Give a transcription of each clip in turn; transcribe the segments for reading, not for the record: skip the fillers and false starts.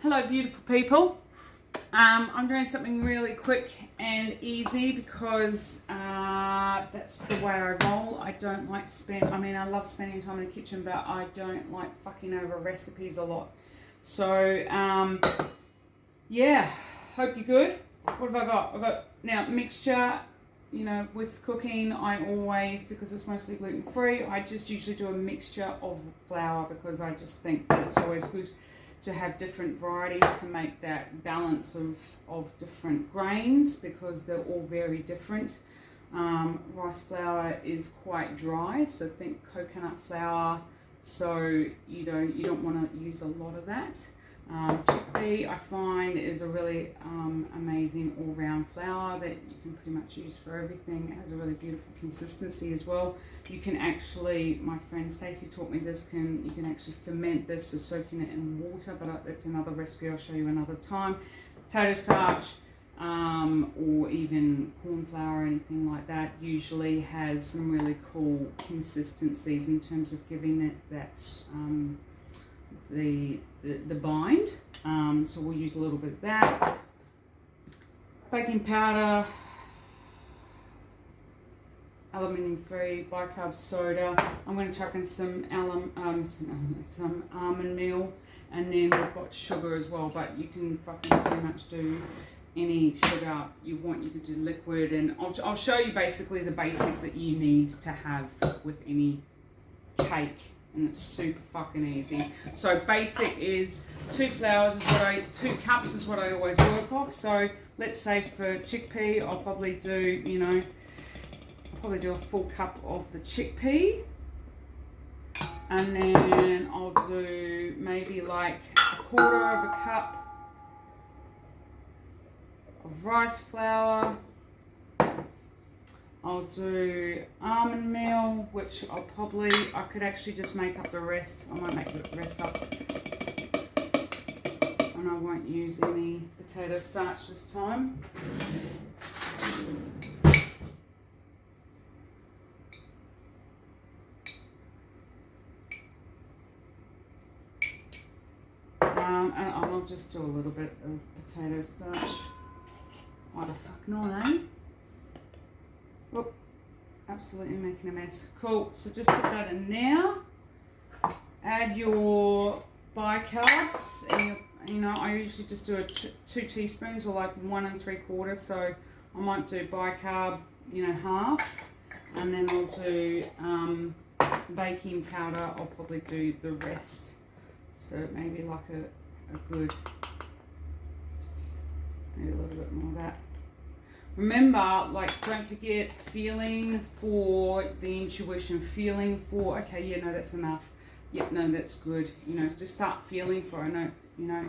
Hello beautiful people. I'm doing something really quick and easy because that's the way I roll. I don't like I love spending time in the kitchen, but I don't like fucking over recipes a lot. So yeah, hope you're good. What have I got? I've got now mixture. You know, with cooking, I always, because it's mostly gluten free, I just usually do a mixture of flour because I just think that it's always good to have different varieties to make that balance of different grains because they're all very different. Rice flour is quite dry, so think coconut flour, so you don't want to use a lot of that. Chickpea I find is a really amazing all-round flour that you can pretty much use for everything. It has a really beautiful consistency as well. You can actually, my friend Stacey taught me this, you can actually ferment this, so soaking it in water, but that's another recipe I'll show you another time. Potato starch or even corn flour or anything like that usually has some really cool consistencies in terms of giving it that the bind, so we'll use a little bit of that. Baking powder, aluminium free, bicarb soda. I'm going to chuck in some almond meal, and then we've got sugar as well, but you can fucking pretty much do any sugar you want. You can do liquid, and I'll show you basically the basic that you need to have with any cake. And it's super fucking easy. So basic is 2 cups is what I always work off. So let's say for chickpea, I'll probably do, a full cup of the chickpea. And then I'll do maybe like a quarter of a cup of rice flour. I'll do almond meal, which I could actually just make up the rest. I might make the rest up. And I won't use any potato starch this time. And I'll just do a little bit of potato starch. Why the fuck not, eh? Whoop, absolutely making a mess. Cool, so just put that in now. Add your bicarbs, and I usually just do 2 teaspoons or like 1 3/4. So I might do bicarb, half, and then I'll do baking powder. I'll probably do the rest. So maybe like a good, maybe a little bit more of that. Remember, don't forget feeling for the intuition, feeling for, okay, yeah, no, that's enough. Yeah, no, that's good. Just start feeling for it.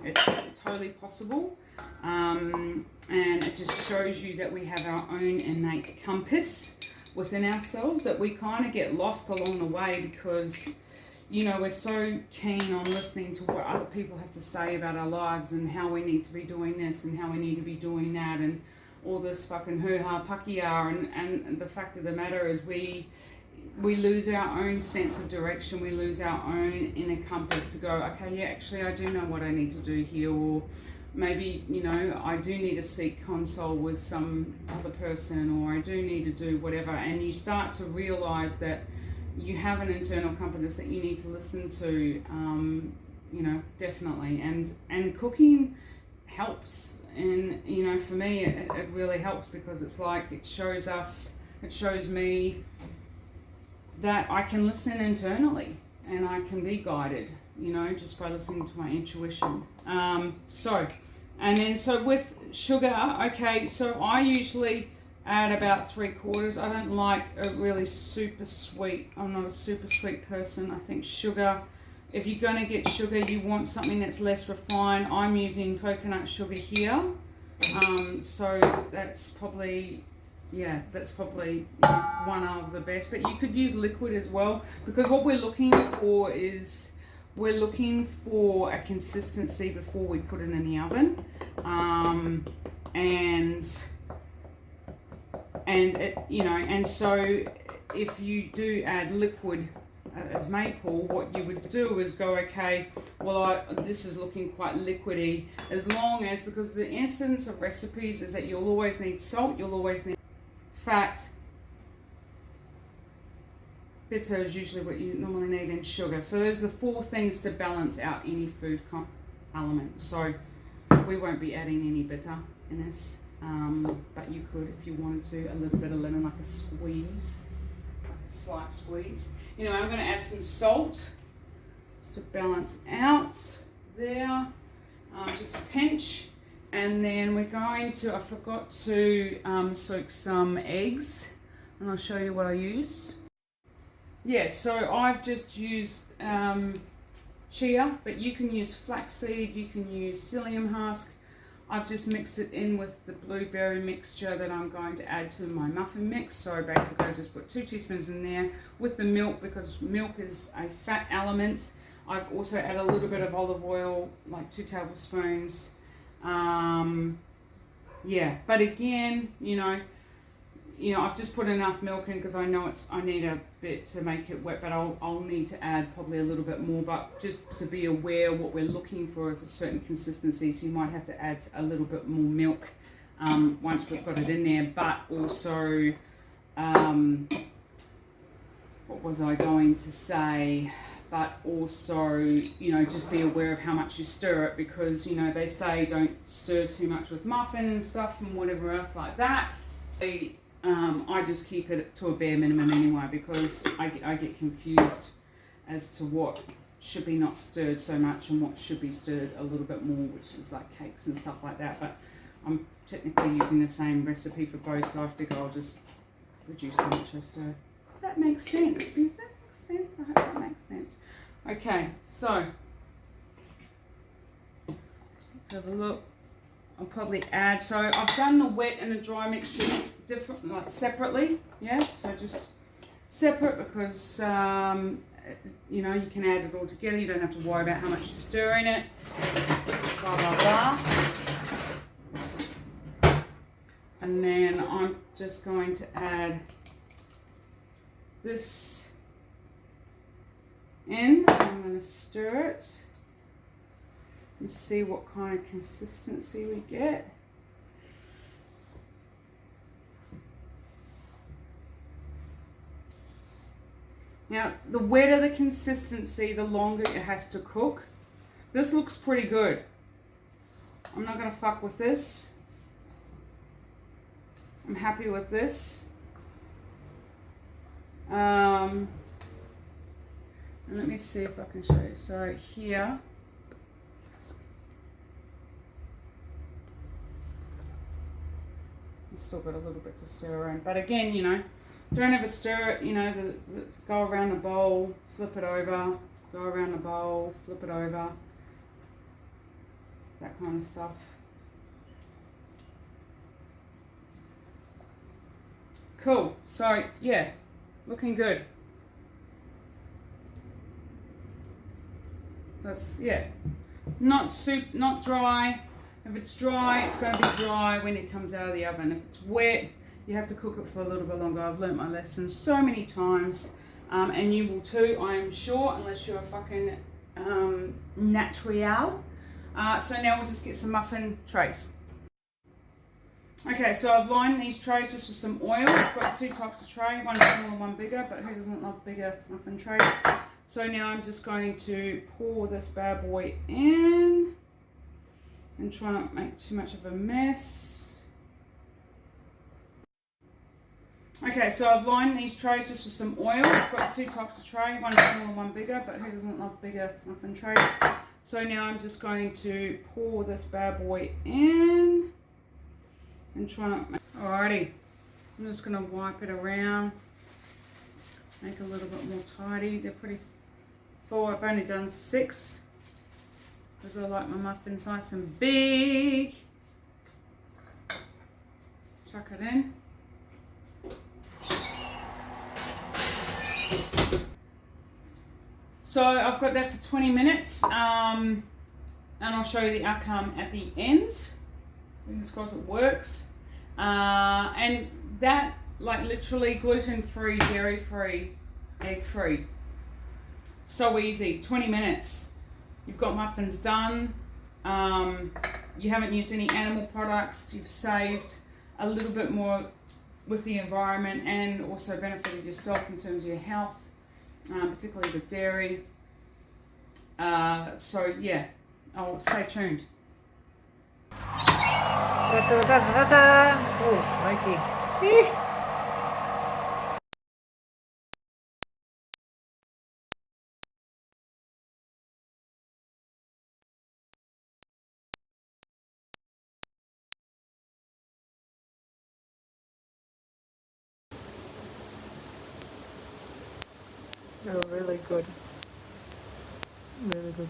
It's totally possible. And it just shows you that we have our own innate compass within ourselves, that we kind of get lost along the way because, we're so keen on listening to what other people have to say about our lives and how we need to be doing this and how we need to be doing that and all this fucking hoo-ha pakia, and the fact of the matter is we lose our own sense of direction, we lose our own inner compass to go, okay, yeah, actually I do know what I need to do here, or maybe, I do need to seek console with some other person, or I do need to do whatever, and you start to realize that you have an internal compass that you need to listen to, definitely, and cooking helps. And for me it really helps because it's like it shows me that I can listen internally and I can be guided, just by listening to my intuition. So with sugar, okay, so I usually add about 3/4. I don't like a really super sweet. I'm not a super sweet person. I think sugar, if you're going to get sugar, you want something that's less refined. I'm using coconut sugar here. So that's probably one of the best. But you could use liquid as well, because what we're looking for is a consistency before we put it in the oven. And so if you do add liquid as maple, what you would do is go, okay, well, this is looking quite liquidy, as long as, because the essence of recipes is that you'll always need salt, you'll always need fat, bitter is usually what you normally need, and sugar. So those are the 4 things to balance out any food element. So we won't be adding any bitter in this, but you could, if you wanted to, a little bit of lemon, like a squeeze, like a slight squeeze. Anyway, I'm going to add some salt just to balance out there, just a pinch. And then we're going to, I forgot to soak some eggs, and I'll show you what I use. Yeah, so I've just used chia, but you can use flaxseed, you can use psyllium husk. I've just mixed it in with the blueberry mixture that I'm going to add to my muffin mix. So basically I just put 2 teaspoons in there with the milk, because milk is a fat element. I've also added a little bit of olive oil, like 2 tablespoons. Yeah, but again, you know, I've just put enough milk in because I know I need a bit to make it wet, but I'll need to add probably a little bit more. But just to be aware, what we're looking for is a certain consistency, so you might have to add a little bit more milk once we've got it in there. But also, what was I going to say? But also, you know, just be aware of how much you stir it, because, you know, they say don't stir too much with muffin and stuff and whatever else like that. I just keep it to a bare minimum anyway, because I get confused as to what should be not stirred so much and what should be stirred a little bit more, which is like cakes and stuff like that. But I'm technically using the same recipe for both, so I figure I'll just reduce how much I stir. That makes sense. Does that make sense? I hope that makes sense. Okay, so let's have a look. I'll probably add, so I've done the wet and the dry mixture different, like separately, yeah, so just separate, because you know, you can add it all together, you don't have to worry about how much you stir in it, blah blah blah. And then I'm just going to add this in. I'm going to stir it and see what kind of consistency we get. Now, the wetter the consistency, the longer it has to cook. This looks pretty good. I'm not going to fuck with this. I'm happy with this. And let me see if I can show you. So here, I've still got a little bit to stir around, but again, you know, don't ever stir it, you know, go around the bowl, flip it over, go around the bowl, flip it over, that kind of stuff. Cool, so yeah, looking good. So it's, yeah, not dry. If it's dry, it's going to be dry when it comes out of the oven. If it's wet, you have to cook it for a little bit longer. I've learnt my lesson so many times, and you will too, I am sure, unless you're a fucking natural. So now we'll just get some muffin trays. Okay, so I've lined these trays just with some oil. I've got 2 types of tray, one smaller, one bigger, but who doesn't love bigger muffin trays? So now I'm just going to pour this bad boy in and try not to make too much of a mess. Okay, so I've lined these trays just with some oil. I've got 2 types of tray, one smaller, one bigger, but who doesn't love bigger muffin trays? So now I'm just going to pour this bad boy in and try not to make... Alrighty, I'm just going to wipe it around, make it a little bit more tidy. They're pretty full. I've only done 6 because I like my muffins nice and big. Chuck it in. So I've got that for 20 minutes, and I'll show you the outcome at the end. Fingers crossed it works. And that, like, literally gluten-free, dairy-free, egg-free. So easy, 20 minutes. You've got muffins done. You haven't used any animal products. You've saved a little bit more with the environment and also benefited yourself in terms of your health, particularly with dairy. So yeah, stay tuned. Oh, smoky. Oh, really good. Really good.